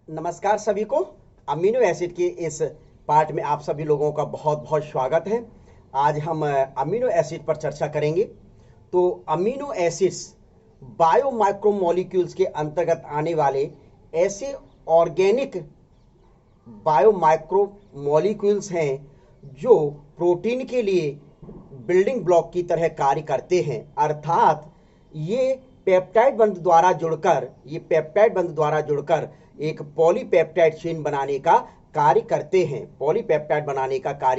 नमस्कार सभी को। अमीनो एसिड के इस पार्ट में आप सभी लोगों का बहुत बहुत स्वागत है। आज हम अमीनो एसिड पर चर्चा करेंगे। तो अमीनो एसिड्स बायो माइक्रोमोलिक्यूल्स के अंतर्गत आने वाले ऐसे ऑर्गेनिक बायो माइक्रोमोलिक्यूल्स हैं जो प्रोटीन के लिए बिल्डिंग ब्लॉक की तरह कार्य करते हैं। अर्थात ये पेप्टाइड बंध द्वारा जुड़कर एक पॉलीपेप्टाइड चेन बनाने का कार्य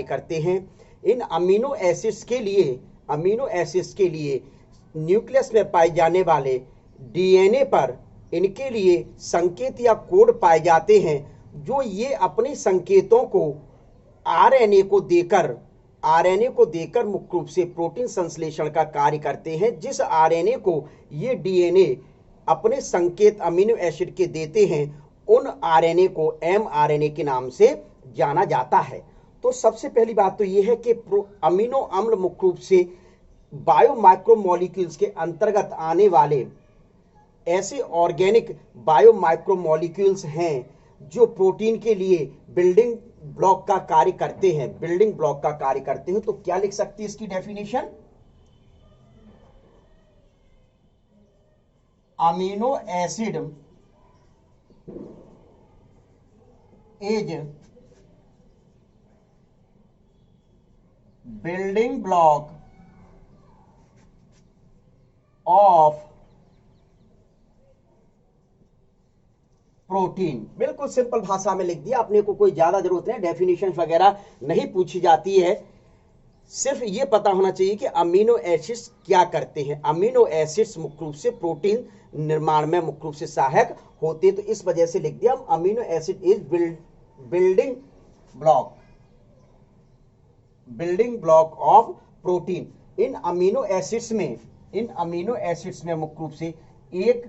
करते हैं। इन अमीनो एसिड्स के लिए न्यूक्लियस में पाए जाने वाले डीएनए पर इनके लिए संकेत या कोड पाए जाते हैं, जो ये अपने संकेतों को आरएनए को देकर मुख्य रूप से प्रोटीन संश्लेषण का कार्य करते हैं। जिस आरएनए को ये डीएनए अपने संकेत अमीनो एसिड के देते हैं, उन आरएनए को एमआरएनए के नाम से जाना जाता है। तो सबसे पहली बात तो यह है कि अमीनो अम्ल मुख्य रूप से बायो माइक्रोमोलिक्यूल्स के अंतर्गत आने वाले ऐसे ऑर्गेनिक बायो माइक्रोमोलिक्यूल्स हैं जो प्रोटीन के लिए बिल्डिंग ब्लॉक का कार्य करते हैं। तो क्या लिख सकते हैं इसकी definition? Amino acid is building block of protein. बिल्कुल सिंपल भाषा में लिख दिया, अपने को कोई ज्यादा जरूरत नहीं, डेफिनेशन वगैरह नहीं पूछी जाती है। सिर्फ ये पता होना चाहिए कि अमीनो एसिड्स क्या करते हैं। अमीनो एसिड्स मुख्य रूप से प्रोटीन निर्माण में मुख्य रूप से सहायक होते, तो इस वजह से लिख दिया amino acid is building block of protein. In amino acids में मुख्य रूप से एक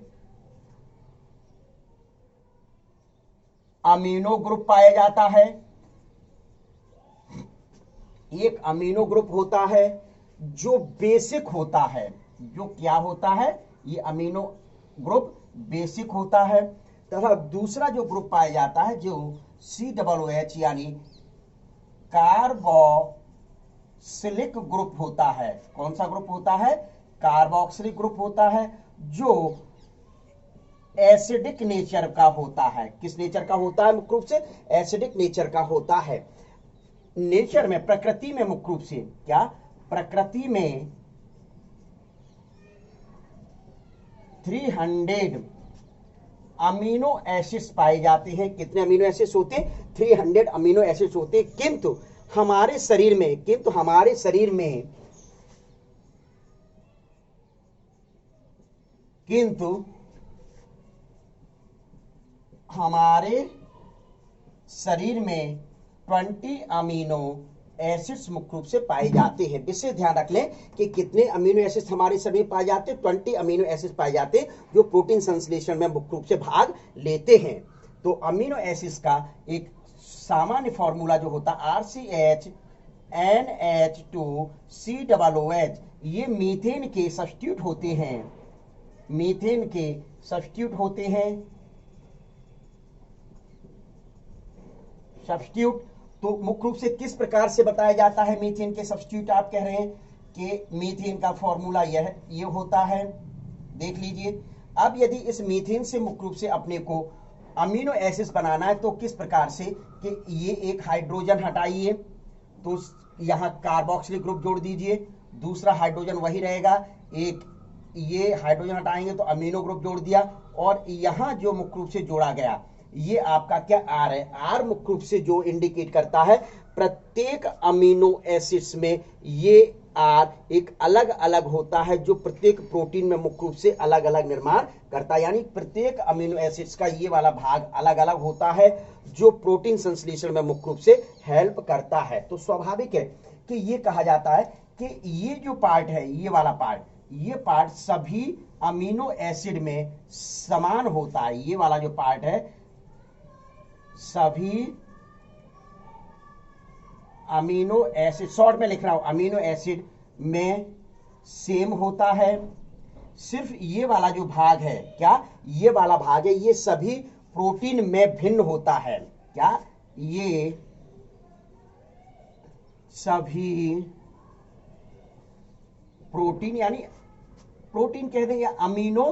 अमीनो ग्रुप पाया जाता है। एक अमीनो ग्रुप होता है जो बेसिक होता है। जो क्या होता है? ये अमीनो ग्रुप बेसिक होता है। तथा दूसरा जो ग्रुप पाया जाता है जो COOH यानी कार्बोक्सिलिक ग्रुप होता है। कौन सा ग्रुप होता है? कार्बोक्सिलिक ग्रुप होता है, जो एसिडिक नेचर का होता है। किस नेचर का होता है? मुख्य रूप से एसिडिक नेचर का होता है। नेचर में, प्रकृति में मुख्य रूप से क्या? प्रकृति में 300 अमीनो एसिड्स पाए जाते हैं। कितने अमीनो एसिड्स होते हैं? 300 अमीनो एसिड्स होते हैं। किंतु हमारे शरीर में 20 अमीनो एसिड्स मुख्य रूप से पाए जाते हैं। विशेष ध्यान रख लें कि कितने अमीनो एसिड्स हमारे शरीर में पाए जाते हैं। 20 अमीनो एसिड्स पाए जाते हैं जो प्रोटीन संश्लेषण में मुख्य रूप से भाग लेते हैं। तो अमीनो एसिड्स का एक सामान्य फॉर्मूला जो होता है RCHNH2COOH, ये मीथेन के सब्स्टिट्यूट होते हैं। सब्स्टिट्यूट तो मुख्य रूप से किस प्रकार से बताया जाता है मीथेन के सब्स्टिट्यूट? आप कह रहे हैं कि मीथेन का फॉर्मूला ये होता है, देख लीजिए। अब यदि इस मीथेन से मुख्य रूप से अपने को अमीनो एसिड्स बनाना है तो किस प्रकार से कि ये एक हाइड्रोजन हटाइए तो यहां कार्बोक्सिलिक ग्रुप जोड़ दीजिए, दूसरा हाइड्रोजन वही रहेगा, एक ये हाइड्रोजन हटाएंगे तो अमीनो ग्रुप जोड़ दिया, और यहां जो मुख्य रूप से जोड़ा गया ये आपका क्या? आर है। आर मुख्य रूप से जो इंडिकेट करता है प्रत्येक अमीनो एसिड्स में ये आर एक अलग अलग होता है, जो प्रत्येक प्रोटीन में मुख्य रूप से अलग अलग निर्माण करता है। यानी प्रत्येक अमीनो एसिड्स का ये वाला भाग अलग अलग होता है जो प्रोटीन संश्लेषण में मुख्य रूप से हेल्प करता है। तो स्वाभाविक है कि ये कहा जाता है कि ये जो पार्ट है, ये पार्ट सभी अमीनो एसिड में समान होता है। ये वाला जो पार्ट है सभी अमीनो एसिड, शॉर्ट में लिख रहा हूं, अमीनो एसिड में सेम होता है। सिर्फ ये वाला जो भाग है, क्या ये वाला भाग है, ये सभी प्रोटीन में भिन्न होता है। क्या? ये सभी प्रोटीन, यानी प्रोटीन कह दें या अमीनो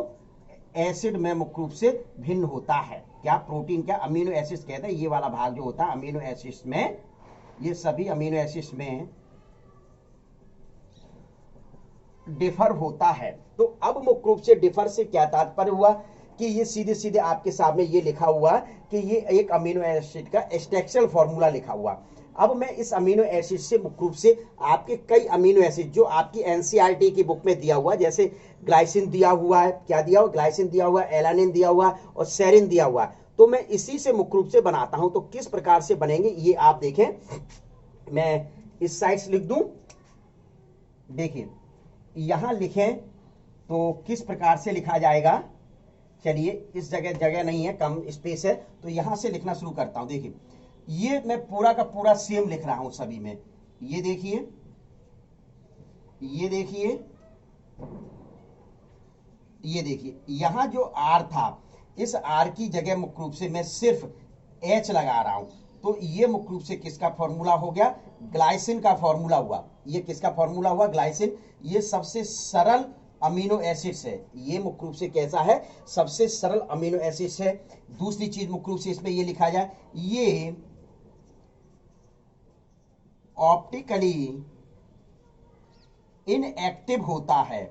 एसिड में मुख्य रूप से भिन्न होता है। क्या? प्रोटीन क्या? अमीनो एसिड कहते हैं, ये वाला भाग जो होता है अमीनो एसिड्स में, ये सभी अमीनो एसिड्स में डिफर होता है। तो अब मुख्य रूप से डिफर से क्या तात्पर्य हुआ कि ये सीधे सीधे आपके सामने ये लिखा हुआ कि ये एक अमीनो एसिड का स्ट्रक्चरल फॉर्मूला लिखा हुआ। अब मैं इस अमीनो एसिड से मुख्य रूप से आपके कई अमीनो एसिड जो आपकी एनसीईआरटी की बुक में दिया हुआ, जैसे ग्लाइसिन दिया हुआ है, क्या दिया हुआ? ग्लाइसिन दिया हुआ है, एलानिन दिया हुआ है और सेरिन दिया हुआ है, तो मैं इसी से मुख्य रूप से बनाता हूं। तो किस प्रकार से बनेंगे ये आप देखें, मैं इस साइड से लिख दूं। देखिए यहां लिखें तो किस प्रकार से लिखा जाएगा। चलिए इस जगह जगह नहीं है, कम स्पेस है, तो यहां से लिखना शुरू करता हूं। देखिए ये मैं पूरा का पूरा सेम लिख रहा हूं सभी में। ये देखिए, ये देखिए, ये देखिए, यहां जो आर था, इस आर की जगह मुख्य रूप से मैं सिर्फ एच लगा रहा हूं। तो ये मुख्य रूप से किसका फॉर्मूला हो गया? ग्लाइसिन का फॉर्मूला हुआ। ये किसका फॉर्मूला हुआ? ग्लाइसिन। ये सबसे सरल अमीनो एसिड्स है। ये मुख्य रूप से कैसा है? सबसे सरल अमीनो एसिड्स है। दूसरी चीज मुख्य रूप से इसमें ये लिखा जाए, ये ऑप्टिकली इनएक्टिव होता है।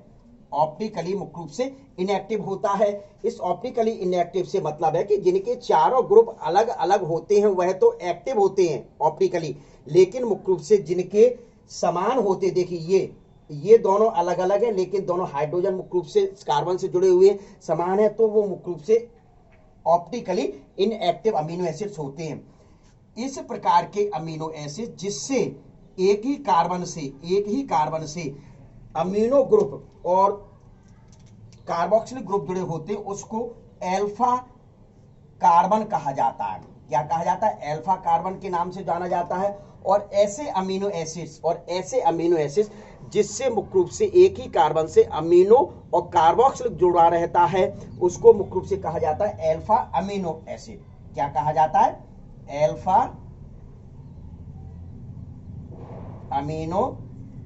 ऑप्टिकली मुख्य रूप से इनएक्टिव होता है। इस ऑप्टिकली इनएक्टिव से मतलब है कि जिनके चारों ग्रुप अलग अलग होते हैं वह तो एक्टिव होते हैं ऑप्टिकली, लेकिन मुख्य रूप से जिनके समान होते, देखिए ये दोनों अलग अलग हैं लेकिन दोनों हाइड्रोजन मुख्य रूप से कार्बन से जुड़े हुए समान है, तो वो मुख्य रूप से ऑप्टिकली इनएक्टिव अमीनो एसिड्स होते हैं। इस प्रकार के अमीनो एसिड जिससे एक ही कार्बन से अमीनो ग्रुप और कार्बोक्सिलिक ग्रुप जुड़े होते हैं, उसको अल्फा कार्बन कहा जाता है। क्या कहा जाता है? अल्फा कार्बन के नाम से जाना जाता है। और ऐसे अमीनो एसिड्स जिससे मुख्य रूप से एक ही कार्बन से अमीनो और कार्बोक्सिलिक जुड़ा रहता है, उसको मुख्य रूप से कहा जाता है अल्फा अमीनो एसिड। क्या कहा जाता है? अल्फा अमीनो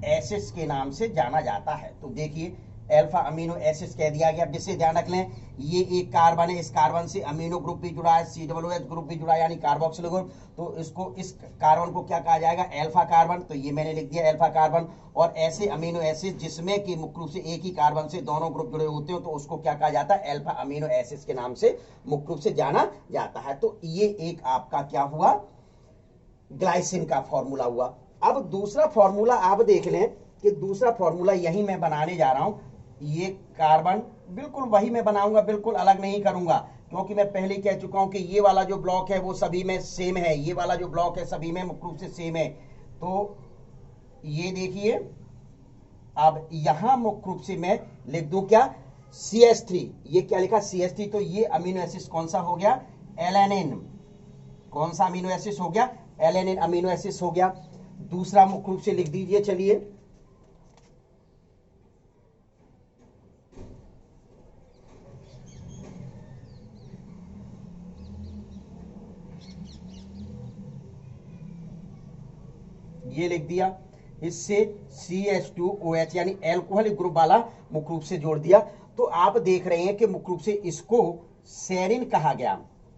एसिड्स के नाम से जाना जाता है। तो देखिए अल्फा अमीनो एसिड्स कह दिया गया। जिससे ध्यान रख लें, ये एक कार्बन है, इस कार्बन से अमीनो ग्रुप भी जुड़ा है, COOH ग्रुप भी जुड़ा है, यानी कार्बोक्सिलिक ग्रुप। तो इसको, इस कार्बन को क्या कहा जाएगा? Alpha carbon. तो ये मैंने लिख दिया अल्फा कार्बन। और ऐसे अमीनो एसिड जिसमें कि मुख्य रूप से एक ही कार्बन से दोनों ग्रुप जुड़े होते हो, तो उसको क्या कहा जाता है? अल्फा अमीनो एसिड्स के नाम से मुख्य रूप से जाना जाता है। तो ये एक आपका क्या हुआ? ग्लाइसिन का फॉर्मूला हुआ। अब दूसरा फॉर्मूला आप देख लें कि दूसरा फॉर्मूला यही मैं बनाने जा रहा हूं। ये कार्बन बिल्कुल वही मैं बनाऊंगा, बिल्कुल अलग नहीं करूंगा, क्योंकि मैं पहले कह चुका हूं कि ये वाला जो ब्लॉक है वो सभी में सेम है, ये वाला जो ब्लॉक है सभी में मुख्य रूप से सेम है। तो ये देखिए, अब यहां मुख्य रूप से मैं लिख दूं क्या? CH3। ये क्या लिखा? CH3। तो ये अमीनो एसिड कौन सा हो गया? एलेनिन। कौन सा अमीनो एसिड हो गया? एलेनिन अमीनो एसिड हो गया। दूसरा मुख्य रूप से लिख दीजिए, चलिए ये लिख दिया। इससे CH2OH यानी एल्कोहलिक ग्रुप वाला मुख्य रूप से जोड़ दिया। तो आप देख रहे हैं कि मुख्य रूप से इसको सेरिन कहा गया।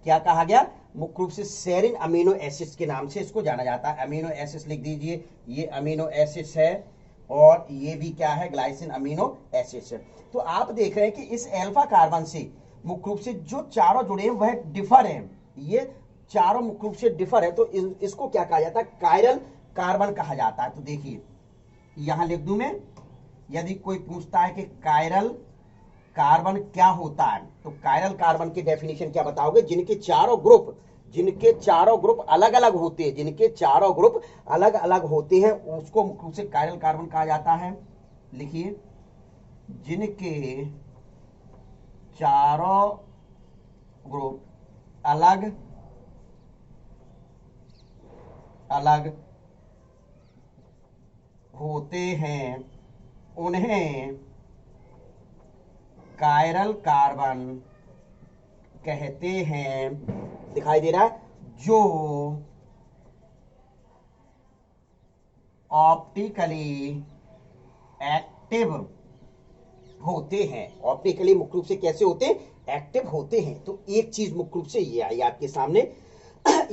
क्या कहा गया? मुख्य रूप से सेरिन अमीनो एसिड्स के नाम से इसको जाना जाता है। अमीनो एसिड्स लिख दीजिए, ये अमीनो एसिड्स है और ये भी क्या है? ग्लाइसिन अमीनो एसिड्स है। तो आप देख रहे हैं कि इस अल्फा कार्बन से मुख्य रूप से जो चारों जुड़े हैं वह डिफर है। ये चारों मुख्य रूप से डिफर है, तो इसको क्या कहा जाता है? कायरल कार्बन कहा जाता है। तो देखिए यहां लिख दूं मैं, यदि कोई पूछता है कि कायरल कार्बन क्या होता है, तो कायरल कार्बन की डेफिनेशन क्या बताओगे? जिनके चारों ग्रुप अलग अलग होते हैं, जिनके चारों ग्रुप अलग अलग होते हैं, उसको मुख्य रूप से कायरल कार्बन कहा जाता है। लिखिए, जिनके चारों ग्रुप अलग अलग होते हैं उन्हें कायरल कार्बन कहते हैं, दिखाई दे रहा है, जो ऑप्टिकली एक्टिव होते हैं। ऑप्टिकली मुख्य रूप से कैसे होते हैं? एक्टिव होते हैं। तो एक चीज मुख्य रूप से ये आई आपके सामने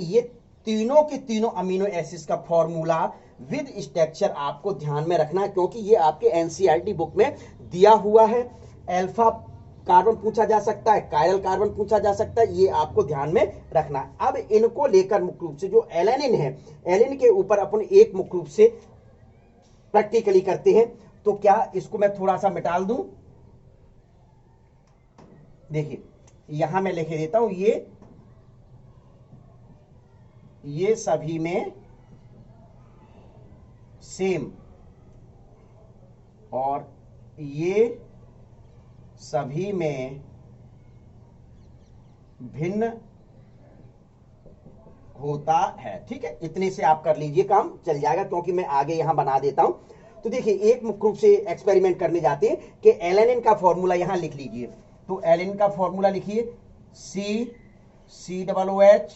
ये तीनों के तीनों अमीनो एसिड्स का फॉर्मूला विद स्ट्रक्चर आपको ध्यान में रखना है, क्योंकि ये आपके एनसीईआरटी बुक में दिया हुआ है। अल्फा कार्बन पूछा जा सकता है, कायरल कार्बन पूछा जा सकता है, ये आपको ध्यान में रखना है। अब इनको लेकर मुख्य रूप से जो एलेनिन है, एलेनिन के ऊपर अपन एक मुख्य रूप से प्रैक्टिकली करते हैं। तो क्या इसको मैं थोड़ा सा मिटाल दूं? देखिए यहां मैं लिखे देता हूं, ये सभी में सेम और ये सभी में भिन्न होता है। ठीक है, इतने से आप कर लीजिए, काम चल जाएगा, क्योंकि मैं आगे यहां बना देता हूं। तो देखिए एक मुख्य रूप से एक्सपेरिमेंट करने जाते हैं कि एलेनिन का फॉर्मूला यहां लिख लीजिए। तो एलेनिन का फॉर्मूला लिखिए, COOH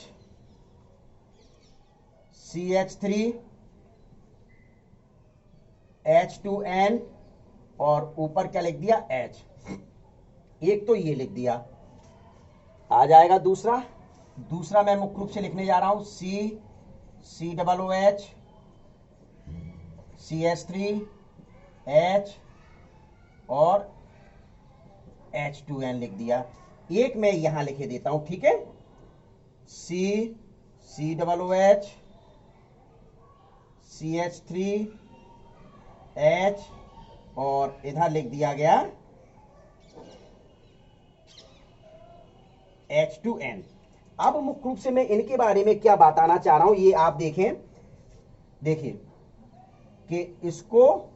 CH3 H2N और ऊपर क्या लिख दिया? H। एक तो ये लिख दिया। आ जाएगा दूसरा मैं मुख्य रूप से लिखने जा रहा हूं, COOH CH3 H और H2N लिख दिया। एक मैं यहां लिखे देता हूं, ठीक है, COOH CH3 H और इधर लिख दिया गया H2N। अब मुख्य रूप से मैं इनके बारे में क्या बताना चाह रहा हूं, ये आप देखें, देखिए कि इसको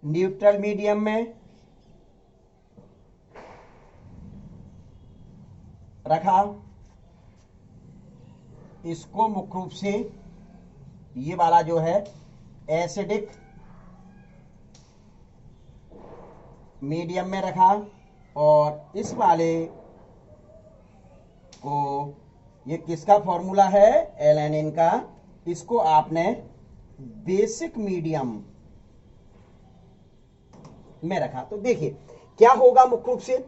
न्यूट्रल मीडियम में रखा, इसको मुख्य रूप से ये वाला जो है एसिडिक मीडियम में रखा, और इस वाले को, ये किसका फॉर्मूला है? एलेनिन का। इसको आपने बेसिक मीडियम में रखा। तो देखिए क्या होगा मुख्य रूप से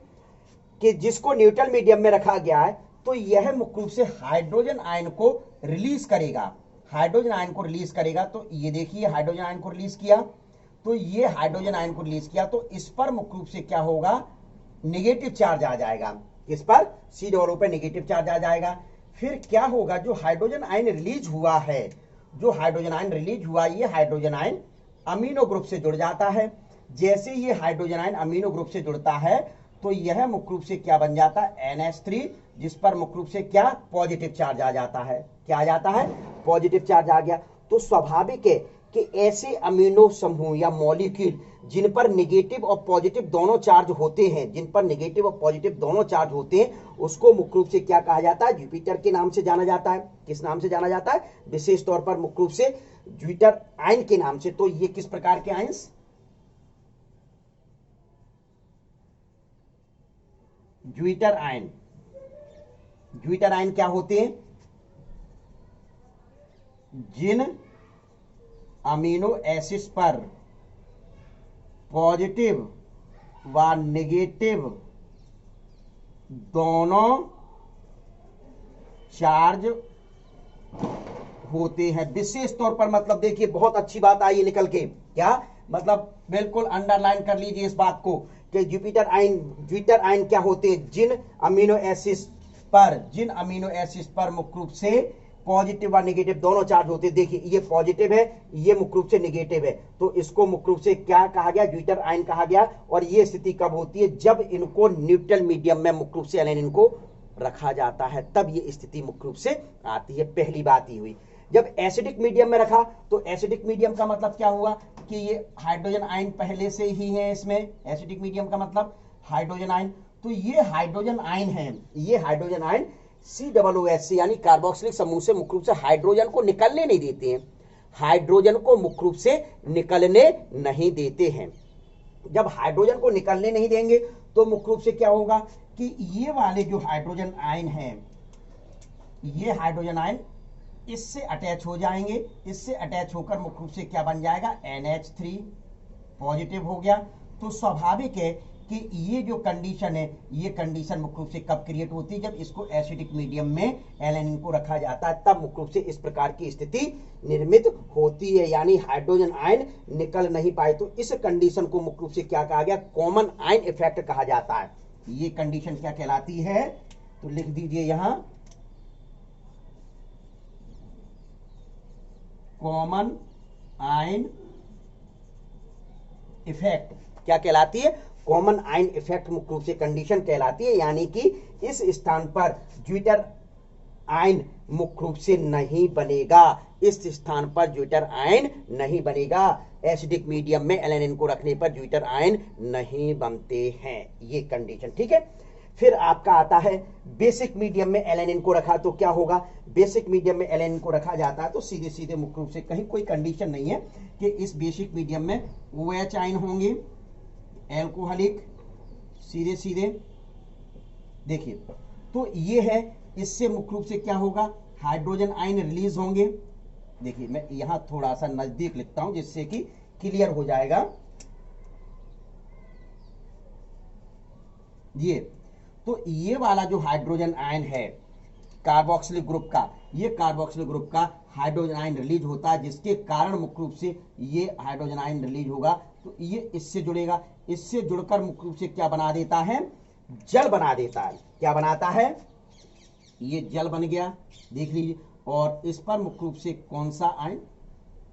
कि जिसको न्यूट्रल मीडियम में रखा गया है, तो यह मुख्य रूप से हाइड्रोजन आयन को रिलीज करेगा। हाइड्रोजन आयन को रिलीज करेगा। तो ये देखिए हाइड्रोजन आयन को रिलीज किया, तो ये हाइड्रोजन आयन को रिलीज किया, तो इस पर मुख्य रूप से क्या होगा? नेगेटिव चार्ज आ जाएगा। इस पर C डबल पे नेगेटिव चार्ज आ जाएगा। फिर क्या होगा? जो हाइड्रोजन आयन रिलीज हुआ है, जो हाइड्रोजन आयन रिलीज हुआ, ये हाइड्रोजन आयन अमीनो ग्रुप से जुड़ जाता है। जैसे ये हाइड्रोजन आयन अमीनो ग्रुप से जुड़ता है, तो यह मुख्य रूप से क्या बन जाता है? NH3, जिस पर मुख्य रूप से क्या? पॉजिटिव चार्ज आ जाता है। क्या आ जाता है? पॉजिटिव चार्ज आ गया। तो स्वाभाविक है कि ऐसे अमीनो समूह या मॉलिक्यूल जिन पर नेगेटिव और पॉजिटिव दोनों चार्ज होते हैं, जिन पर नेगेटिव और पॉजिटिव दोनों चार्ज होते हैं, उसको मुख्य रूप से क्या कहा जाता है? जुपिटर के नाम से जाना जाता है। किस नाम से जाना जाता है? विशेष तौर पर मुख्य रूप से जुपिटर आयन के नाम से। तो ये किस प्रकार के ions? Zwitter ion. Zwitter ion क्या होते हैं? जिन अमीनो एसिड्स पर पॉजिटिव व नेगेटिव दोनों चार्ज होते हैं। विशेष तौर पर मतलब देखिए बहुत अच्छी बात आई निकल के, क्या मतलब? बिल्कुल अंडरलाइन कर लीजिए इस बात को कि जुपिटर आयन क्या होते हैं? जिन अमीनो एसिड्स पर मुख्य रूप से पॉजिटिव और नेगेटिव दोनों चार्ज होते हैं। देखिए ये पॉजिटिव है, ये मुख्य रूप से नेगेटिव है, तो इसको मुख्य रूप से क्या कहा गया? ज्विटर आयन कहा गया। और ये स्थिति कब होती है? जब इनको न्यूट्रल मीडियम में मुख्य रूप से एलेनिन को रखा जाता है, तब ये स्थिति मुख्य रूप से आती है। पहली बात ही हुई। जब एसिडिक मीडियम में रखा, तो एसिडिक मीडियम का मतलब क्या हुआ कि ये हाइड्रोजन आयन पहले से ही है इसमें। एसिडिक मीडियम का मतलब हाइड्रोजन आयन। तो ये हाइड्रोजन आयन है, ये हाइड्रोजन आयन COOH यानी कार्बोक्सिलिक समूह से मुख्य रूप से हाइड्रोजन को निकलने नहीं देते हैं। हाइड्रोजन को मुख्य रूप से निकलने नहीं देते हैं। जब हाइड्रोजन को निकलने नहीं देंगे तो मुख्य रूप से क्या होगा कि ये वाले जो हाइड्रोजन आयन हैं, ये हाइड्रोजन आयन इससे अटैच हो जाएंगे, इससे अटैच होकर मुख्य रूप से क्या बन जाएगा, NH3 पॉजिटिव हो गया। तो स्वाभाविक है कि ये जो कंडीशन है, ये कंडीशन मुख्य रूप से कब क्रिएट होती है, जब इसको एसिडिक मीडियम में एलेनिन को रखा जाता है, तब मुख्य रूप से इस प्रकार की स्थिति निर्मित होती है, यानी हाइड्रोजन आयन निकल नहीं पाए। तो इस कंडीशन को मुख्य रूप से क्या कहा गया, कॉमन आयन इफेक्ट कहा जाता है। ये कंडीशन क्या कहलाती है, तो लिख दीजिए यहां, कॉमन आयन इफेक्ट क्या कहलाती है, कॉमन आयन इफेक्ट मुख्य रूप से कंडीशन कहलाती है, यानी कि इस स्थान पर ज्विटर आयन मुख्य रूप से नहीं बनेगा, इस स्थान पर ज्विटर आयन नहीं बनेगा। एसिडिक मीडियम में एलेनिन को रखने पर ज्विटर आयन नहीं बनते हैं, ये कंडीशन, ठीक है। फिर आपका आता है बेसिक मीडियम में एलेनिन को रखा तो क्या होगा, बेसिक मीडियम में एलेनिन को रखा जाता है तो सीधे सीधे मुख्य रूप से कहीं कोई कंडीशन नहीं है कि इस बेसिक मीडियम में OH आयन होंगे, एल्कोहलिक, सीधे सीधे देखिए, तो ये है, इससे मुख्य रूप से क्या होगा, हाइड्रोजन आयन रिलीज होंगे। देखिए मैं यहां थोड़ा सा नजदीक लिखता हूं जिससे कि क्लियर हो जाएगा। ये तो ये वाला जो हाइड्रोजन आयन है कार्बोक्सिलिक ग्रुप का, ये कार्बोक्सिलिक ग्रुप का हाइड्रोजन आयन रिलीज होता है, जिसके कारण मुख्य रूप से ये हाइड्रोजन आयन रिलीज होगा, तो ये इससे जुड़ेगा, इससे जुड़कर मुख्य रूप से क्या बना देता है, जल बना देता है। क्या बनाता है, ये जल बन गया, देख लीजिए, और इस पर मुख्य रूप से कौन सा आयन,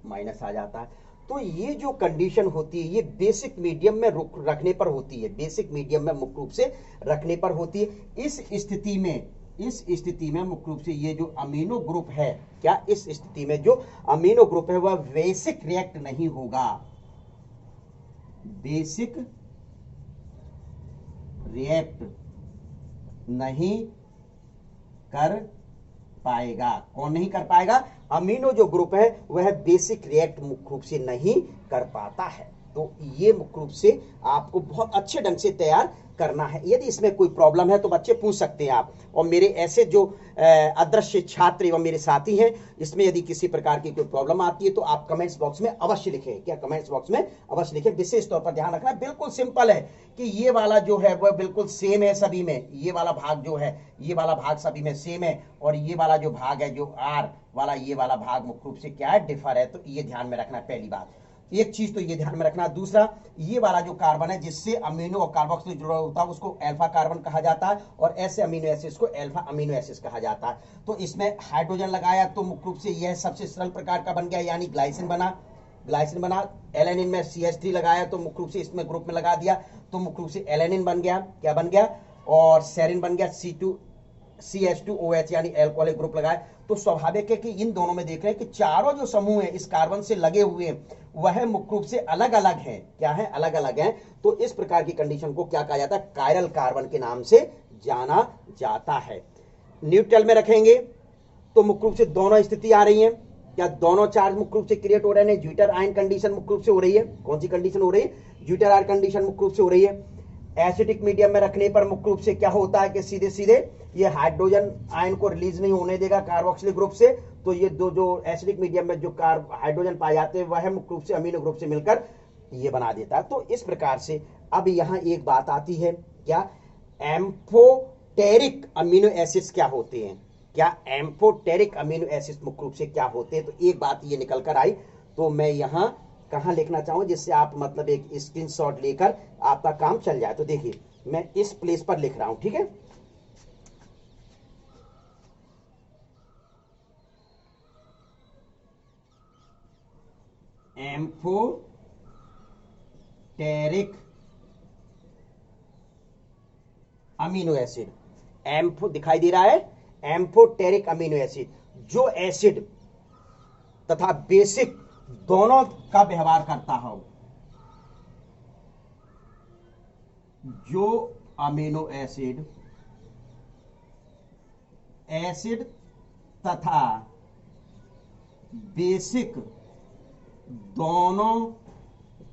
माइनस आ जाता है। तो ये जो कंडीशन होती है, ये बेसिक मीडियम में रखने पर होती है, बेसिक मीडियम में मुख्य रूप से रखने पर होती है। इस स्थिति में मुख्य रूप से ये जो अमीनो ग्रुप है, क्या इस स्थिति में जो अमीनो ग्रुप है वह बेसिक रिएक्ट नहीं होगा, बेसिक रिएक्ट नहीं कर पाएगा। कौन नहीं कर पाएगा, अमीनो जो ग्रुप है वह बेसिक रिएक्ट मुख्य रूप से नहीं कर पाता है। तो ये मुख्य रूप से आपको बहुत अच्छे ढंग से तैयार करना है। यदि इसमें कोई प्रॉब्लम है तो बच्चे पूछ सकते हैं आप, और मेरे ऐसे जो अदृश्य छात्र एवं मेरे साथी हैं, इसमें यदि किसी प्रकार की कोई प्रॉब्लम आती है तो आप कमेंट्स बॉक्स में अवश्य लिखें। क्या कमेंट्स बॉक्स में अवश्य लिखें। विशेष तौर पर ध्यान रखना, बिल्कुल सिंपल है कि ये वाला जो है वह बिल्कुल सेम है सभी में, ये वाला भाग जो है, ये वाला भाग सभी में सेम है, और ये वाला जो भाग है जो R वाला, ये वाला भाग मुख्य रूप से क्या है, डिफर है। तो ये ध्यान में रखना, पहली बात, एक चीज तो ये ध्यान में रखना। दूसरा, ये वाला जो कार्बन है जिससे अमीनो और कार्बोक्सिल जुड़ा होता है उसको अल्फा कार्बन कहा जाता है, और ऐसे अमीनो एसिड्स को अल्फा अमीनो एसिड्स कहा जाता है। तो इसमें हाइड्रोजन लगाया तो मुख्य रूप से यह सबसे सरल प्रकार का बन गया, यानी ग्लाइसिन बना। एलेनिन में CH3 लगाया तो मुख्य रूप से इसमें ग्रुप में लगा दिया तो मुख्य रूप से एलेनिन बन गया, क्या बन गया, और सेरिन बन गया, CH2OH यानी एल्कोहलिक ग्रुप लगाया। तो स्वाभाविक है कि इन दोनों में देख रहे हैं कि चारों जो समूह है इस कार्बन से लगे हुए हैं वह मुख्य रूप से अलग अलग हैं। क्या है, अलग अलग हैं। तो इस प्रकार की कंडीशन को क्या कहा जाता है, कायरल कार्बन के नाम से जाना जाता है। न्यूट्रल में रखेंगे तो मुख्य रूप से दोनों स्थिति आ रही है, क्या दोनों चार्ज मुख्य रूप से क्रिएट हो रहे हैं, ज्विटर आयन कंडीशन मुख्य रूप से हो रही है। कौन सी कंडीशन हो रही है, ज्विटर आयन कंडीशन मुख्य रूप से हो रही है। एसिडिक मीडियम में रखने पर मुख्य रूप से क्या होता है कि सीधे सीधे ये हाइड्रोजन आयन को रिलीज नहीं होने देगा कार्बोक्सिलिक ग्रुप से, तो ये दो जो एसिडिक मीडियम में जो हाइड्रोजन पाए जाते हैं वह मुख्य रूप से अमीनो ग्रुप से मिलकर ये बना देता है। तो इस प्रकार से अब यहां एक बात आती है, क्या एम्फोटेरिक अमीनो एसिड्स क्या होते हैं, क्या एम्फोटेरिक अमीनो एसिड्स मुख्य रूप से क्या होते हैं। तो एक बात ये निकल कर आई, तो मैं यहां कहां लिखना चाहूं जिससे आप मतलब एक स्क्रीनशॉट लेकर आपका काम चल जाए। तो देखिए मैं इस प्लेस पर लिख रहा हूं, ठीक है। एम्फोटेरिक अमीनो एसिड, एम्फो दिखाई दे रहा है, एम्फोटेरिक अमीनो एसिड जो एसिड तथा बेसिक दोनों का व्यवहार करता हो, जो अमीनो एसिड तथा बेसिक दोनों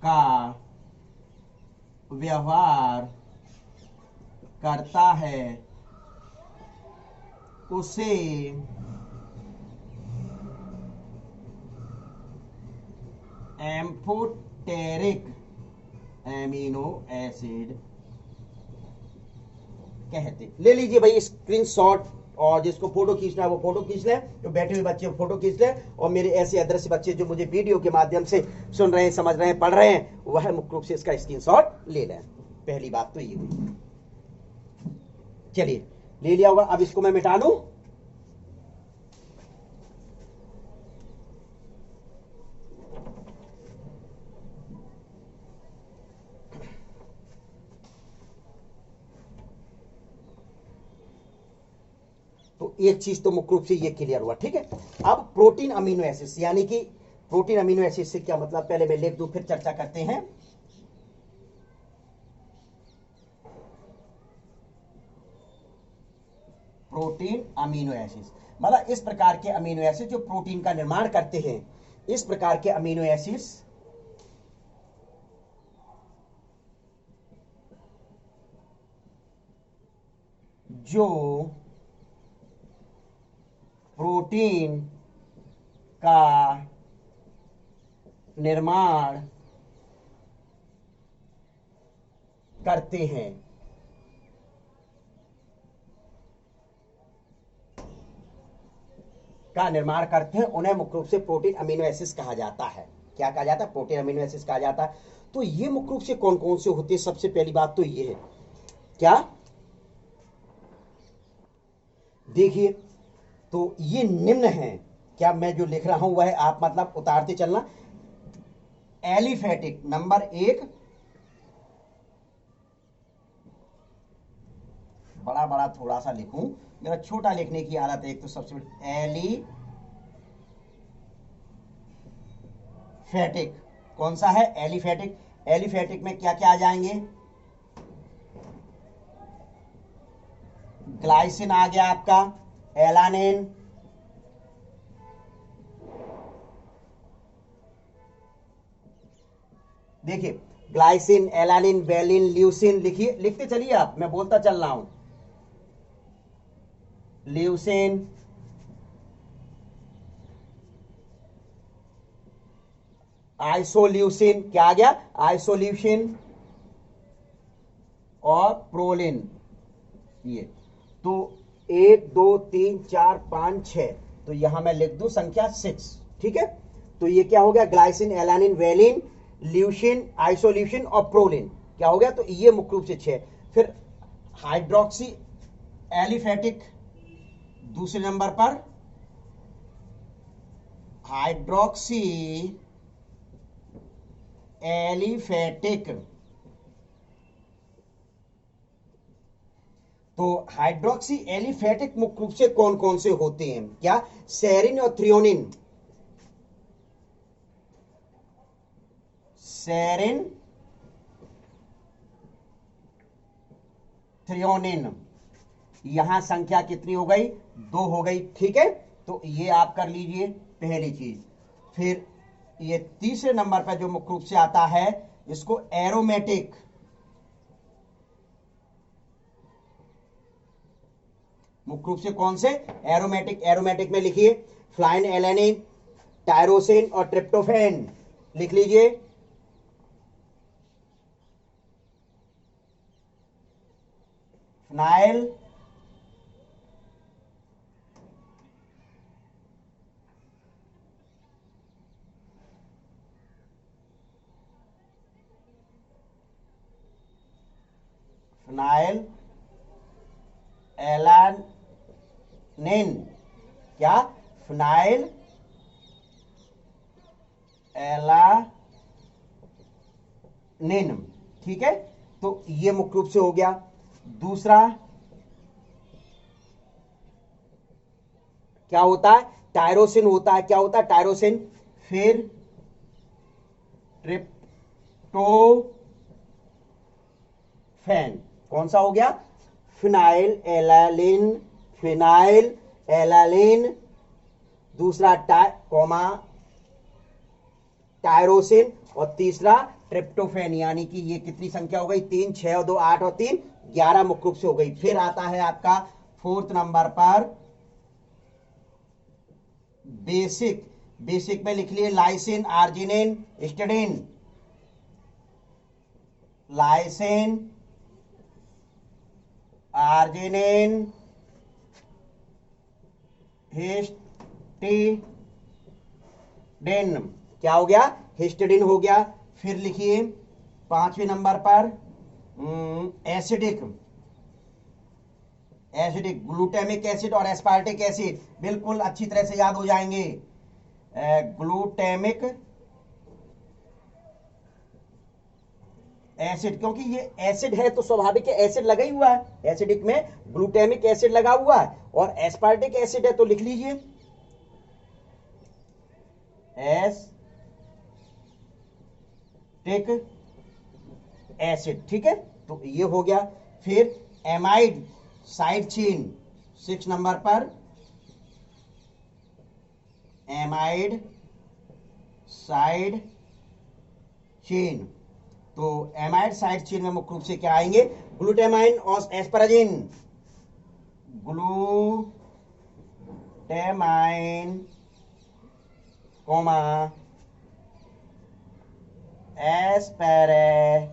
का व्यवहार करता है उसे एम्फोटेरिक एमिनो एसिड कहते। ले लीजिए भाई स्क्रीनशॉट, और जिसको फोटो खींचना है वो फोटो खींच ले, तो बैठे हुए बच्चे फोटो खींच ले, और मेरे ऐसे अदृश्य बच्चे जो मुझे वीडियो के माध्यम से सुन रहे हैं, समझ रहे हैं, पढ़ रहे हैं, वह मुख्य रूप से इसका स्क्रीनशॉट ले लें। पहली बात तो ये हुई। चलिए ले लिया होगा, अब इसको मैं मिटा लूं। तो एक चीज तो मुख्य रूप से ये क्लियर हुआ, ठीक है। अब प्रोटीन अमीनो एसिड्स, यानी कि प्रोटीन अमीनो एसिड से क्या मतलब, पहले मैं लिख दूं फिर चर्चा करते हैं। प्रोटीन अमीनो एसिड्स मतलब इस प्रकार के अमीनो एसिड जो प्रोटीन का निर्माण करते हैं, इस प्रकार के अमीनो एसिड्स जो प्रोटीन का निर्माण करते हैं, उन्हें मुख्य रूप से प्रोटीन अमीनो एसिड्स कहा जाता है। क्या कहा जाता है? प्रोटीन अमीनो एसिड्स कहा जाता है। तो ये मुख्य रूप से कौन कौन से होते हैं? सबसे पहली बात तो ये है, क्या देखिए, तो ये निम्न है। क्या मैं जो लिख रहा हूं वह आप मतलब उतारते चलना। एलिफेटिक नंबर 1, बड़ा बड़ा थोड़ा सा लिखूं, मेरा छोटा लिखने की आदत है। एक तो सबसे बड़ी एलिफेटिक, कौन सा है? एलिफेटिक। एलिफेटिक में क्या क्या आ जाएंगे? ग्लाइसिन आ गया आपका, एलानिन, देखिए ग्लाइसिन, एलानिन, वेलिन, ल्यूसिन, लिखिए, लिखते चलिए आप, मैं बोलता चल रहा हूं। ल्यूसिन, आइसोल्यूसिन, क्या आ गया? आइसोल्यूसिन और प्रोलिन। ये तो 1 2 3 4 5 6, तो यहां मैं लिख दूं संख्या 6, ठीक है। तो ये क्या हो गया? Glycine, alanine, valine, leucine, isoleucine और प्रोलिन। क्या हो गया? तो ये मुख्य रूप से 6। फिर हाइड्रोक्सी एलिफेटिक दूसरे नंबर पर, हाइड्रोक्सी एलिफेटिक। तो हाइड्रोक्सी एलिफेटिक मुख्य रूप से कौन कौन से होते हैं? क्या? सेरिन और थ्रियोनिन। Serine, threonine. यहां संख्या कितनी हो गई? 2 हो गई, ठीक है। तो ये आप कर लीजिए पहली चीज। फिर ये तीसरे नंबर पर जो मुख्य रूप से आता है, इसको एरोमेटिक, मुख्य रूप से कौन से? एरोमेटिक। एरोमेटिक में लिखिए फ्लाइन एलेनिन, टायरोसिन और ट्रिप्टोफैन, लिख लीजिए। फिनाइल, फिनाइल एलानिन, क्या? फिनाइल एलानिन, ठीक है। तो ये मुख्य रूप से हो गया। दूसरा क्या होता है? टायरोसिन होता है। क्या होता है? टायरोसिन। फिर ट्रिप्टोफैन, कौन सा हो गया? Phenylalanine, phenylalanine. दूसरा कॉमा टायरोसिन, और तीसरा ट्रिप्टोफैन। यानी कि ये कितनी संख्या हो गई? 3, 6 और 2 8 और 3 11 मुख्य रूप से हो गई। फिर आता है आपका 4th नंबर पर बेसिक। बेसिक में लिख लिए lysine, arginine, histidine. Lysine, arginine, histidine. क्या हो गया? हिस्टिडीन हो गया। फिर लिखिए 5वें नंबर पर एसिडिक। एसिडिक, ग्लूटामिक एसिड और एस्पार्टिक एसिड बिल्कुल अच्छी तरह से याद हो जाएंगे। ग्लूटामिक एसिड, क्योंकि ये एसिड है तो स्वाभाविक है एसिड लगा ही हुआ है। एसिडिक में ग्लूटामिक एसिड लगा हुआ है, और एस्पार्टिक एसिड है तो लिख लीजिए एसिटिक एसिड। ठीक है, तो ये हो गया। फिर एमाइड साइड चेन 6 नंबर पर, एमाइड साइड चेन। तो एमाइड साइड चेन में मुख्य रूप से क्या आएंगे? ग्लूटामाइन और एस्पराजिन। Glutamine coma एस्पैरागिन।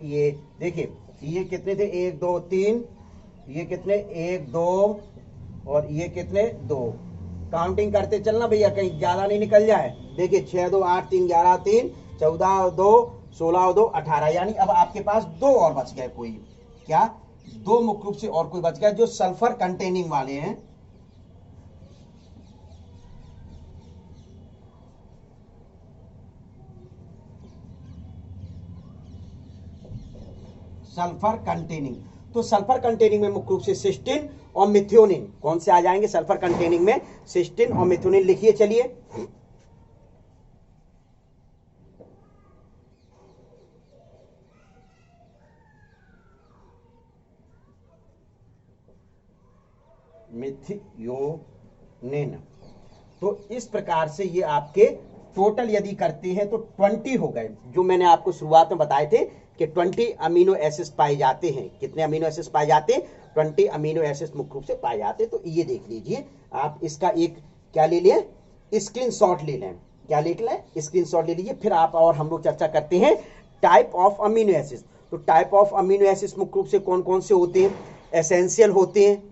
ये देखिए, ये कितने थे? 1 2 3, ये कितने? 1 2, और ये कितने? 2। काउंटिंग करते चलना भैया, कहीं ज्यादा नहीं निकल जाए। देखिए 6 2 8 3 11 3 14 और 2 16 और 2 18। यानी अब आपके पास 2 और बच गए। कोई क्या? 2 मुख्य रूप से और कोई बच गया जो सल्फर कंटेनिंग वाले हैं। Sulphur containing. तो सल्फर कंटेनिंग में मुख्य रूप से सिस्टीन और मिथ्योनिन कौन से आ जाएंगे? सल्फर कंटेनिंग में सिस्टीन और मिथ्योनिन लिखिए। चलिए मिथियोनिन। तो इस प्रकार से ये आपके टोटल यदि करते हैं तो 20 हो गए, जो मैंने आपको शुरुआत में बताए थे कि 20 अमीनो एसिड्स पाए जाते हैं। कितने अमीनो एसिड्स पाए जाते हैं? 20 अमीनो एसिड्स मुख्य रूप से पाए जाते हैं। तो ये देख लीजिए आप, इसका एक क्या ले लें? स्क्रीनशॉट ले लें। क्या लिख लें? स्क्रीनशॉट ले लीजिए। फिर आप और हम लोग चर्चा करते हैं टाइप ऑफ अमीनो एसिड्स। तो टाइप ऑफ अमीनो एसिड्स मुख्य रूप से कौन कौन से होते हैं? एसेंशियल होते हैं,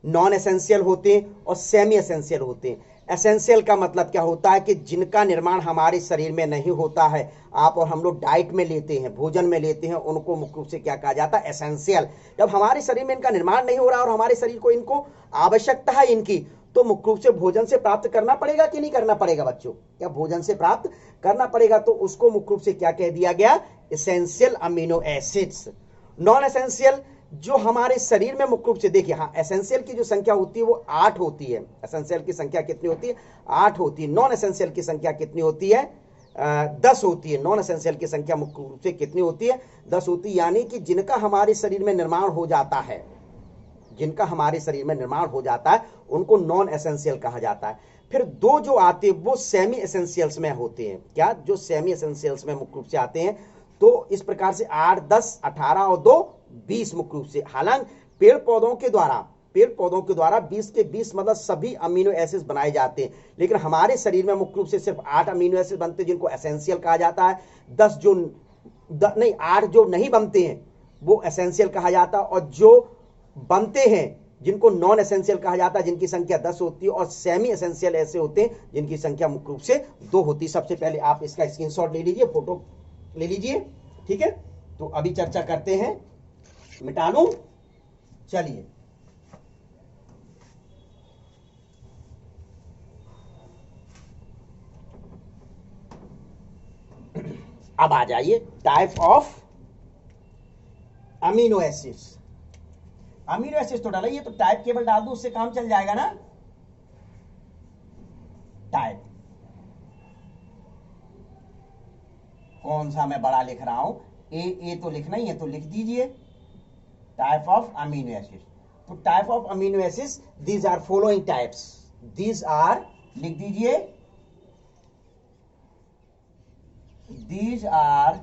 नॉन एसेंशियल होते हैं, और सेमी एसेंशियल होते हैं। एसेंशियल का मतलब क्या होता है? कि जिनका निर्माण हमारे शरीर में नहीं होता है, आप और हम लोग डाइट में लेते हैं, भोजन में लेते हैं, उनको मुख्य रूप से क्या कहा जाता है? एसेंशियल। जब हमारे शरीर में इनका निर्माण नहीं हो रहा और हमारे शरीर को इनको आवश्यकता है इनकी, तो मुख्य रूप से भोजन से प्राप्त करना पड़ेगा कि नहीं करना पड़ेगा बच्चों? क्या भोजन से प्राप्त करना पड़ेगा? तो उसको मुख्य रूप से क्या कह दिया गया? Essential amino acids. Non essential जो हमारे शरीर में मुख्य रूप से, देखिए हाँ, एसेंशियल की जो संख्या होती है वो 8 होती है। एसेंशियल की संख्या कितनी होती है? 8 होती है। नॉन एसेंशियल की संख्या कितनी होती है? 10 होती है। नॉन एसेंशियल की संख्या मुख्य रूप से कितनी होती है? 10 होती है। यानी कि जिनका हमारे शरीर में निर्माण हो जाता है, जिनका हमारे शरीर में निर्माण हो जाता है, उनको नॉन एसेंशियल कहा जाता है। फिर 2 जो आते हैं वो सेमी एसेंशियल्स में होते हैं। क्या? जो सेमी एसेंशियल्स में मुख्य रूप से आते हैं। तो इस प्रकार से 8 10 18 और 2 20 मुख्य रूप से। हालांकि पेड़ पौधों के द्वारा 20 के 20 मतलब सभी अमीनो एसिड्स बनाए जाते हैं, लेकिन हमारे शरीर में मुख्य रूप से सिर्फ 8 अमीनो एसिड बनते हैं जिनको एसेंशियल कहा जाता है। 8 जो नहीं बनते हैं वो एसेंशियल कहा जाता है, और जो बनते हैं जिनको नॉन एसेंशियल कहा जाता है, जिनकी संख्या 10 होती है। और सेमी एसेंशियल ऐसे होते हैं जिनकी संख्या मुख्य रूप से 2 होती है। सबसे पहले आप इसका स्क्रीनशॉट ले लीजिए, फोटो ले लीजिए। ठीक है, तो अभी चर्चा करते हैं। मिटा लूं? चलिए अब आ जाइए type of amino acids. Amino acids तो डाला, ये तो टाइप केवल डाल दो उससे काम चल जाएगा ना। टाइप कौन सा मैं बड़ा लिख रहा हूं? ए तो लिखना ही है, तो लिख दीजिए टाइप ऑफ अमीनो एसिड्स। तो type of amino acids, these are following types. These are लिख दीजिए, दीज आर,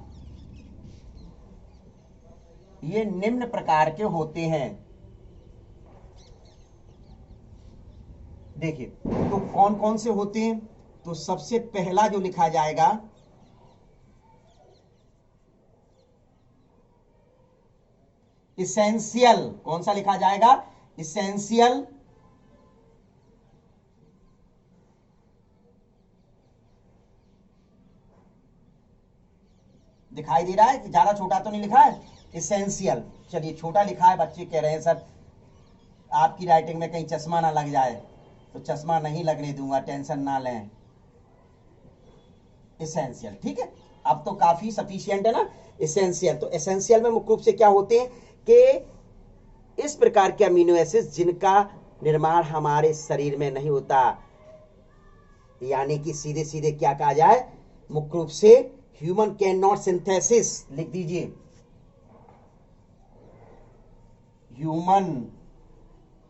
ये निम्न प्रकार के होते हैं। देखिए तो कौन कौन से होते हैं, तो सबसे पहला जो लिखा जाएगा इसेंशियल, कौन सा लिखा जाएगा, इसेंशियल, दिखाई दे रहा है कि ज्यादा छोटा तो नहीं लिखा है, इसेंशियल, चलिए छोटा लिखा है, बच्चे कह रहे हैं सर आपकी राइटिंग में कहीं चश्मा ना लग जाए, तो चश्मा नहीं लगने दूंगा, टेंशन ना लें, इसेंशियल, ठीक है। अब तो काफी सफिशिएंट है ना, इसेंशियल। तो एसेंशियल में मुख्य रूप से क्या होते हैं कि इस प्रकार के अमीनो एसिड जिनका निर्माण हमारे शरीर में नहीं होता, यानी कि सीधे सीधे क्या कहा जाए, मुख्य रूप से ह्यूमन कैन नॉट सिंथेसिस, लिख दीजिए, ह्यूमन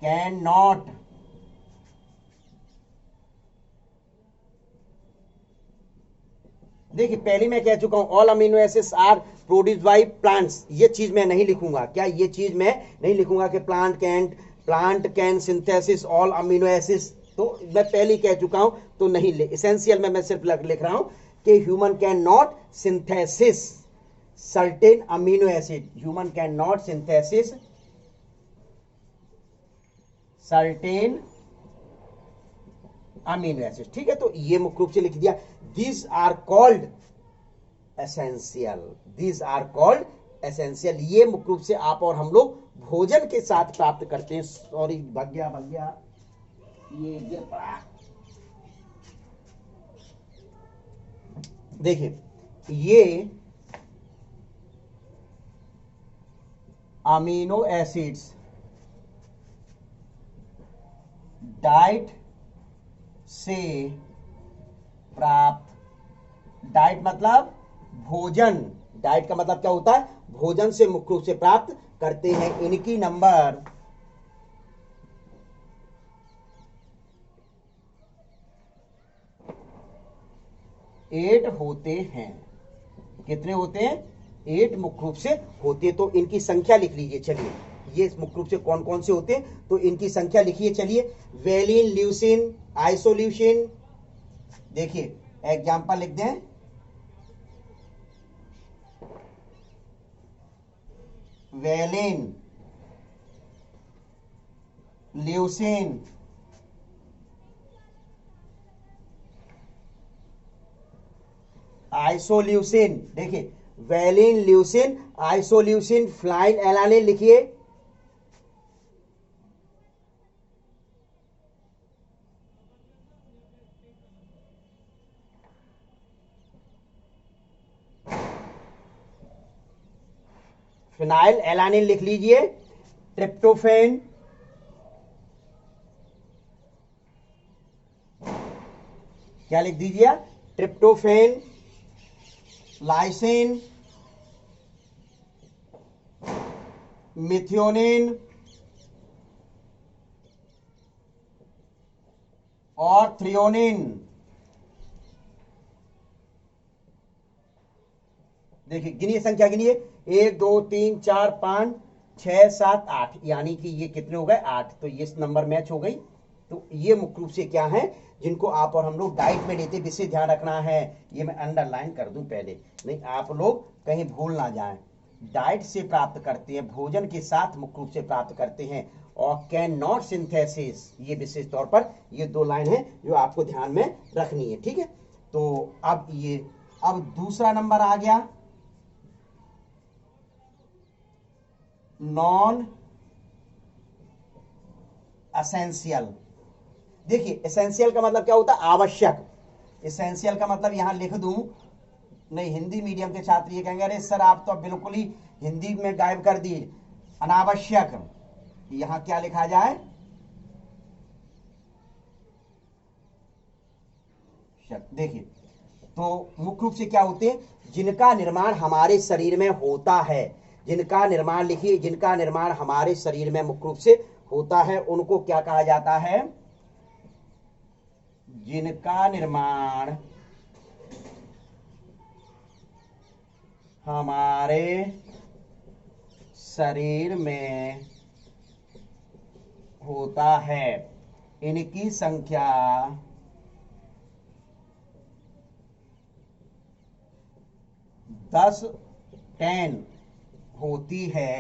कैन नॉट देखिए पहले मैं कह चुका हूं all amino acids are produced by plants, ये चीज मैं नहीं लिखूंगा, क्या ये चीज मैं नहीं लिखूंगा कि plant can synthesis all amino acids, तो मैं पहले ही कह चुका हूं, तो नहीं ले, एसेंशियल में मैं सिर्फ लिख रहा हूं कि human can not synthesis certain amino acid, human can not synthesis certain amino acid, ठीक है। तो ये मुख्य रूप से लिख दिया, these are called essential, these are called essential, ये मुख्य रूप से आप और हम लोग भोजन के साथ प्राप्त करते हैं। सॉरी भग गया ये गिर पड़ा, देखिए ये अमीनो एसिड्स डाइट से प्राप्त, डाइट मतलब भोजन, डाइट का मतलब क्या होता है, भोजन से मुख्य रूप से प्राप्त करते हैं, इनकी नंबर 8 होते हैं। कितने होते हैं, 8 मुख्य रूप से होते हैं, तो इनकी संख्या लिख लीजिए। चलिए ये मुख्य रूप से कौन कौन से होते हैं, तो इनकी संख्या लिखिए। चलिए वेलिन, ल्यूसिन, आइसोल्यूसिन, देखिए एग्जाम्पल लिख दें, वेलिन, ल्यूसिन, आइसोल्यूसिन, देखिए वेलिन, ल्यूसिन, आइसोल्यूसिन, फ्लाइन एलानिन लिखिए, फिनाइल एलानिन लिख लीजिए, ट्रिप्टोफेन, क्या लिख दीजिए, ट्रिप्टोफेन, लाइसिन, मिथियोनिन और थ्रियोनिन। देखिए गिनिए, संख्या गिनिए, 1 2 3 4 5 6 7 8, यानी कि ये कितने हो गए, 8, तो ये नंबर मैच हो गई। तो ये मुख्य रूप से क्या है, जिनको आप और हम लोग डाइट में लेते, विशेष ध्यान रखना है, ये मैं अंडरलाइन कर दूं पहले, नहीं आप लोग कहीं भूल ना जाएं, डाइट से प्राप्त करते हैं, भोजन के साथ मुख्य रूप से प्राप्त करते हैं, और कैन नॉट सिंथेसिस, ये विशेष तौर पर ये 2 लाइन है जो आपको ध्यान में रखनी है, ठीक है। तो अब दूसरा नंबर आ गया, नॉन एसेंशियल। देखिए एसेंशियल का मतलब क्या होता है, आवश्यक, एसेंशियल का मतलब यहां लिख दूं, नहीं हिंदी मीडियम के छात्र ये कहेंगे अरे सर आप तो बिल्कुल ही हिंदी में गायब कर दिए, अनावश्यक, यहां क्या लिखा जाए, देखिए तो मुख्य रूप से क्या होते हैं, जिनका निर्माण हमारे शरीर में होता है, जिनका निर्माण लिखिए, जिनका निर्माण हमारे शरीर में मुख्य रूप से होता है, उनको क्या कहा जाता है, जिनका निर्माण हमारे शरीर में होता है, इनकी संख्या 10 होती है।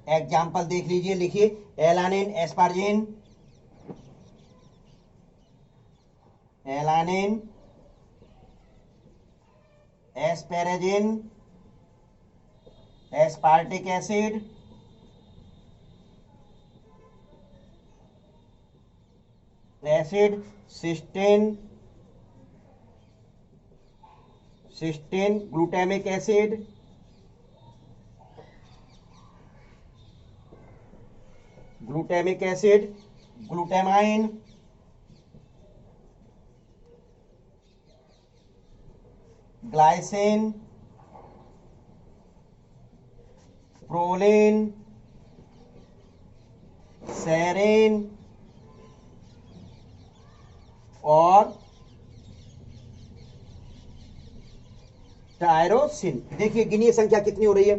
एग्जाम्पल देख लीजिए, लिखिए alanine, asparagine, alanine, asparagine, aspartic acid, cysteine, glutamic acid, glutamine, glycine, proline, serine और टायरोसिन। देखिए गिनिए संख्या कितनी हो रही है,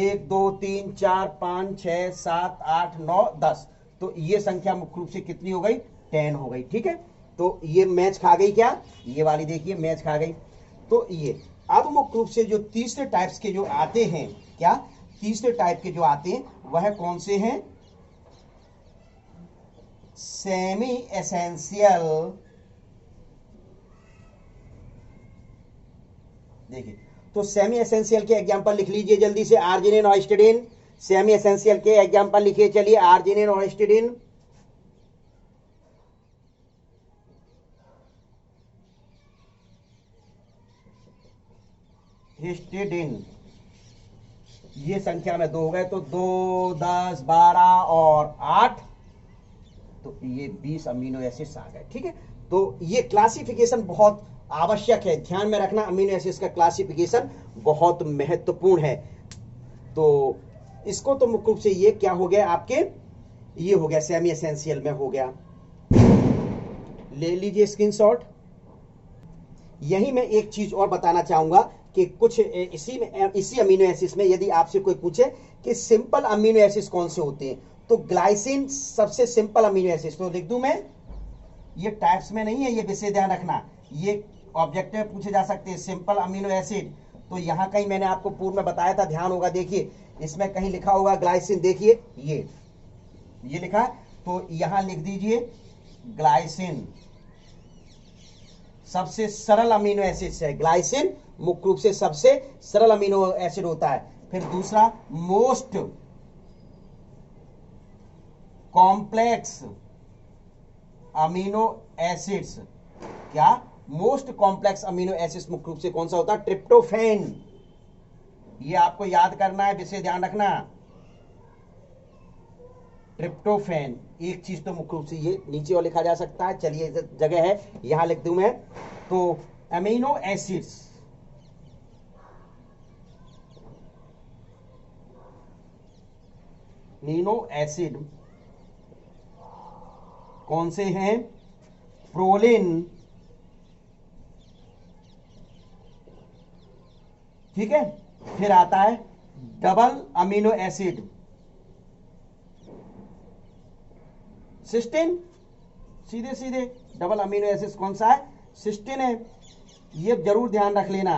1 2 3 4 5 6 7 8 9 10। तो ये संख्या मुख्य रूप से कितनी हो गई, 10 हो गई। ठीक है, तो ये मैच खा गई क्या, ये वाली देखिए मैच खा गई। तो ये अब मुख्य रूप से जो तीसरे टाइप्स के जो आते हैं, क्या तीसरे टाइप के जो आते हैं वह कौन से हैं, सेमी एसेंशियल। देखिए तो सेमी एसेंशियल के एग्जांपल लिख लीजिए जल्दी से, आर्जिनिन और हिस्टिडीन। सेमी एसेंशियल के एग्जांपल लिखिए, चलिए आर्जिनिन और हिस्टिडीन। ये संख्या में 2 हो गए, तो 2 10 12 और 8, तो ये 20 अमीनो एसिड्स आ गए। ठीक है, तो ये क्लासिफिकेशन बहुत आवश्यक है, ध्यान में रखना, अमीनो एसिड्स का क्लासिफिकेशन बहुत महत्वपूर्ण है। तो इसको तो मुख्य रूप से ये क्या हो गया आपके, ये हो गया सेमी एसेंशियल में हो गया। ले लीजिए स्क्रीनशॉट। यही मैं एक चीज और बताना चाहूंगा कि कुछ इसी अमीनो एसिड्स में यदि आपसे कोई पूछे कि सिंपल अमीनो एसिड्स कौन से होते हैं, तो ग्लाइसिन सबसे सिंपल अमीनो एसिड, तो लिख दूं मैं, ये टाइप्स में नहीं है, ये विषय ध्यान रखना, ये ऑब्जेक्टिव पूछे जा सकते हैं सिंपल अमीनो एसिड। तो यहां कहीं मैंने आपको पूर्व में बताया था, ध्यान होगा, देखिए इसमें कहीं लिखा होगा ग्लाइसिन, देखिए ये लिखा है, तो यहां लिख दीजिए ग्लाइसिन सबसे सरल अमीनो एसिड है। ग्लाइसिन मुख्य रूप से सबसे सरल अमीनो एसिड होता है। फिर दूसरा मोस्ट कॉम्प्लेक्स अमीनो एसिड्स, क्या मोस्ट कॉम्प्लेक्स अमीनो एसिड्स मुख्य रूप से कौन सा होता है, ट्रिप्टोफैन। ये आपको याद करना है, विषय ध्यान रखना, ट्रिप्टोफैन। एक चीज तो मुख्य रूप से ये नीचे और लिखा जा सकता है, चलिए जगह है यहां लिख दूं मैं, तो अमीनो एसिड्स अमीनो एसिड कौन से हैं, प्रोलिन, ठीक है, फिर आता है डबल अमीनो एसिड सिस्टीन, सीधे सीधे डबल अमीनो एसिड कौन सा है, सिस्टीन है, ये जरूर ध्यान रख लेना,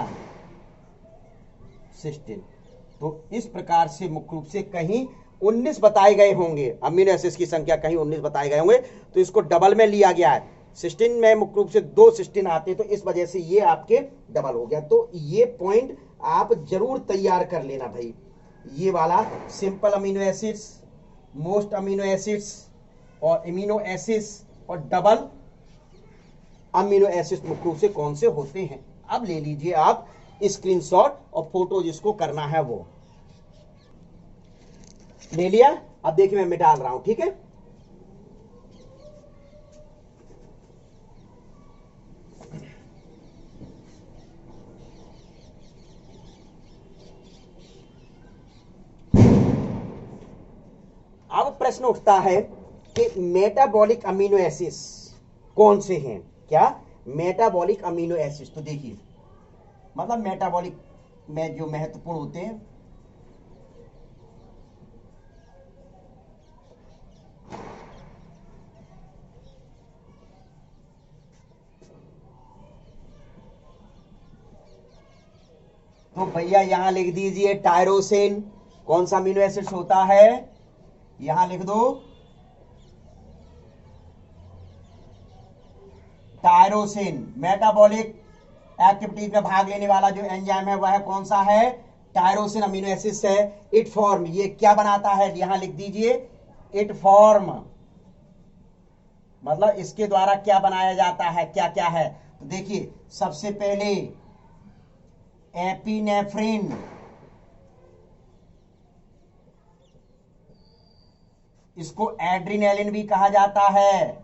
सिस्टीन। तो इस प्रकार से मुख्य रूप से कहीं 19 बताए गए होंगे, अमीनो एसिड्स की संख्या कहीं 19 बताए गए होंगे, तो इसको डबल में लिया गया है। सिस्टीन में मुख्य रूप से 2 सिस्टीन आते हैं, तो इस वजह से ये आपके डबल हो गया। तो ये पॉइंट आप जरूर तैयार कर लेना भाई, ये वाला simple amino acids, most amino acids और अमीनो एसिड्स और डबल अमीनो एसिड्स मुख्य रूप से कौन से होते हैं। अब ले लीजिए आप स्क्रीनशॉट और फोटो जिसको करना है वो ले लिया। अब देखिए मैं डाल रहा हूं, ठीक है, अब प्रश्न उठता है कि मेटाबॉलिक अमीनो एसिड्स कौन से हैं? क्या? Metabolic amino acid. तो देखिए, मतलब मेटाबॉलिक में जो महत्वपूर्ण होते हैं, तो भैया यहां लिख दीजिए टायरोसिन। कौन सा अमीनो एसिड होता है? यहां लिख दो टायरोसिन। मेटाबॉलिक एक्टिविटीज में भाग लेने वाला जो एंजाइम है वह कौन सा है? टायरोसिन अमीनो एसिड है। इट फॉर्म, ये क्या बनाता है? यहां लिख दीजिए इट फॉर्म, मतलब इसके द्वारा क्या बनाया जाता है, क्या क्या है? तो देखिए, सबसे पहले एपिनेफ्रिन, इसको एड्रिनेलिन भी कहा जाता है।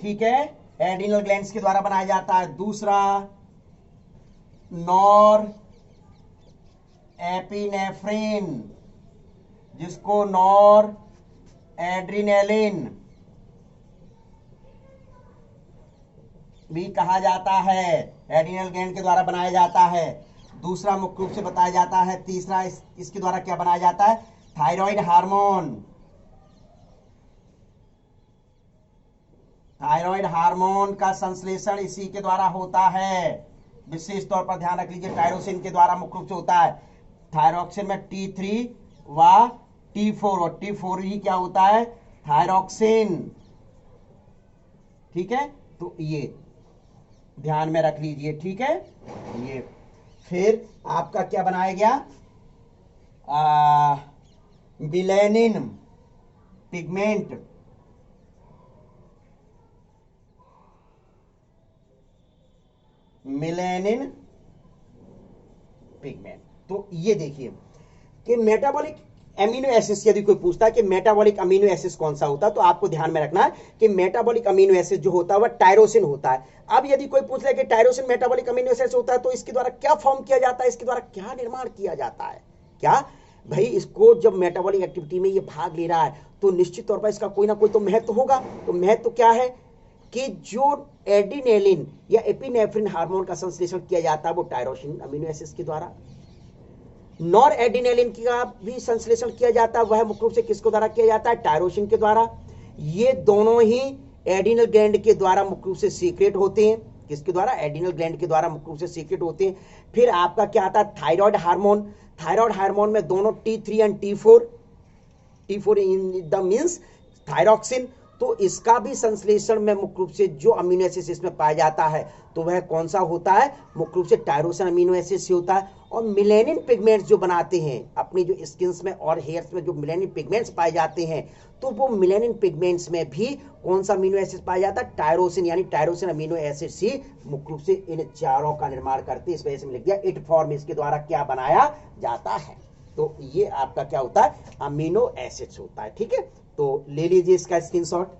ठीक है, एड्रिनल ग्लैंड्स के द्वारा बनाया जाता है। दूसरा नॉर एपिनेफ्रिन, जिसको नॉर एड्रिनेलिन भी कहा जाता है, एड्रिनल ग्लैंड के द्वारा बनाया जाता है। दूसरा मुख्य रूप से बताया जाता है। तीसरा इसके द्वारा क्या बनाया जाता है? Thyroid hormone. थायराइड हार्मोन का संश्लेषण इसी के द्वारा होता है। विशेष तौर पर ध्यान रख लीजिए, टायरोसिन के द्वारा मुख्य रूप से होता है। थायरॉक्सिन में T3 व T4, और T4 ही क्या होता है? थायरॉक्सिन। ठीक है, तो ये ध्यान में रख लीजिए। ठीक है, ये फिर आपका क्या बनाया गया? Melanin pigment. Melanin pigment. तो ये देखिए कि मेटाबॉलिक अमीनो एसिड, यदि कोई पूछता है कि मेटाबॉलिक अमीनो एसिड कौन सा होता है, तो आपको ध्यान में रखना है कि मेटाबॉलिक अमीनो एसिड जो होता है वह टायरोसिन होता है। अब यदि कोई पूछ ले कि टायरोसिन मेटाबॉलिक अमीनो एसिड होता है, तो इसके द्वारा क्या फॉर्म किया जाता है, इसके द्वारा क्या निर्माण किया जाता है? क्या भाई, इसको जब मेटाबॉलिक एक्टिविटी में ये भाग ले रहा है तो निश्चित तौर पर इसका कोई ना कोई तो महत्व होगा। तो महत्व क्या है कि जो एड्रिनेलिन या एपिनेफ्रिन हार्मोन का संश्लेषण किया जाता है वो टायरोसिन अमीनो एसिड के द्वारा। नॉर एड्रिनेलिन का भी संश्लेषण किया जाता है, वह मुख्य रूप से किसके द्वारा किया जाता है? टायरोसिन के द्वारा। ये दोनों ही एड्रिनल ग्लैंड के द्वारा मुख्य रूप से सीक्रेट होते हैं। किसके द्वारा? एड्रिनल ग्लैंड के द्वारा मुख्य रूप से सीक्रेट होते हैं। फिर आपका क्या आता है? Thyroid hormone. थायराइड हार्मोन में दोनों T3 and T4 in the means thyroxine. तो इसका भी संश्लेषण में मुख्य रूप से जो अमीनो एसिड इसमें पाया जाता है तो वह कौन सा होता है? मुख्य रूप से टायरोसिन अमीनो एसिड से होता है। और मिलेनिन पिगमेंट्स जो बनाते हैं अपनी जो स्किन्स में और हेयर्स में, जो मिलेनिन पिगमेंट्स पाए जाते हैं, तो वो मिलेनिन पिगमेंट्स में भी कौन सा अमीनो एसिड पाया जाता है? टायरोसिन, यानी टायरोसिन अमीनो एसिड ही मुख्य रूप से इन चारों का निर्माण करते हैं। इस वजह से लिख दिया इट फॉर्म, इसके द्वारा क्या बनाया जाता है। तो ये आपका क्या होता है? अमीनो एसिड्स होता है। ठीक है, तो ले लीजिए इसका स्क्रीनशॉट।